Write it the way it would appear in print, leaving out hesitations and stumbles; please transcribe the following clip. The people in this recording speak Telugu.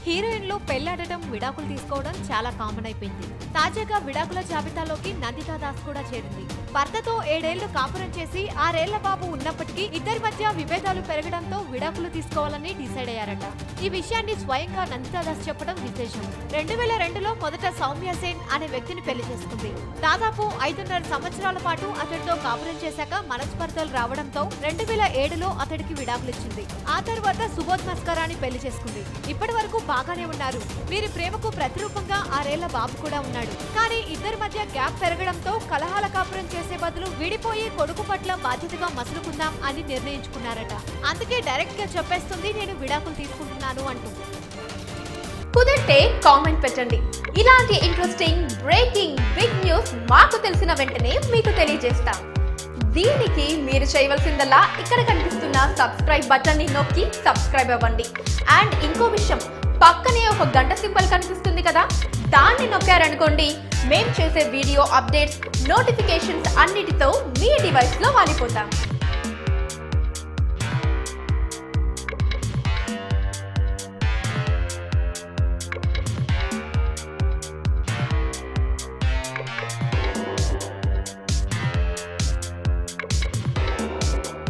హీరోయిన్లు పెళ్లాడటం, విడాకులు తీసుకోవడం చాలా కామన్ అయిపోయింది. తాజాగా విడాకుల జాబితాలోకి నందితా దాస్ కూడా చేరింది. భర్తతో 7 ఏళ్లు కాపురం చేసి 6 ఏళ్ల బాబు ఉన్నప్పటికీ ఇద్దరి మధ్య విభేదాలు పెరగడంతో విడాకులు తీసుకోవాలని డిసైడ్ అయ్యారట. ఈ విషయాన్ని స్వయంగా నందితా దాస్ చెప్పడం విశేషం. 2002లో మొదట సౌమ్య సేన్ అనే వ్యక్తిని పెళ్లి చేసుకుంది. దాదాపు 5.5 సంవత్సరాల పాటు అతడితో కాపురం చేశాక మనస్పర్ధలు రావడంతో 2007లో అతడికి విడాకులిచ్చింది. ఆ తర్వాత సుబోధ్ మస్కరాని పెళ్లి చేసుకుంది. ఇప్పటి వరకు బాగానే ఉన్నారు. వీరి ప్రేమకు ప్రతిరూపంగా 6 ఏళ్ల బాబు కూడా ఉన్నాడు. కానీ ఇద్దరి మధ్య గ్యాప్ పెరగడంతో కలహాల కాపురం చేసే బదులు విడిపోయి కొడుకు పట్ల బాధ్యతగా మసులుకుందాం అని నిర్ణయించుకున్నారట. అందుకే డైరెక్ట్ గా చెప్పేస్తుంది, నేను విడాకులు తీసుకుంటున్నాను అంటూ. కుదిరితే కామెంట్ పెట్టండి. ఇలాంటి ఇంట్రెస్టింగ్ బ్రేకింగ్ బిగ్ న్యూస్ మాకు తెలిసిన వెంటనే మీకు తెలియజేస్తాం. దీనికి మీరు చేయవలసిందల్లా ఇక్కడ కనిపిస్తున్న సబ్స్క్రైబ్ బటన్ ని నొక్కి సబ్స్క్రైబ్ అవ్వండి. అండ్ ఇంకో విషయం, పక్కనే ఒక గంట సింబల్ కనిపిస్తుంది కదా, దాన్ని నొక్కారనుకోండి, మేం చేసే వీడియో అప్డేట్స్, నోటిఫికేషన్స్ అన్నిటితో మీ డివైస్ లో వాలిపోతాం.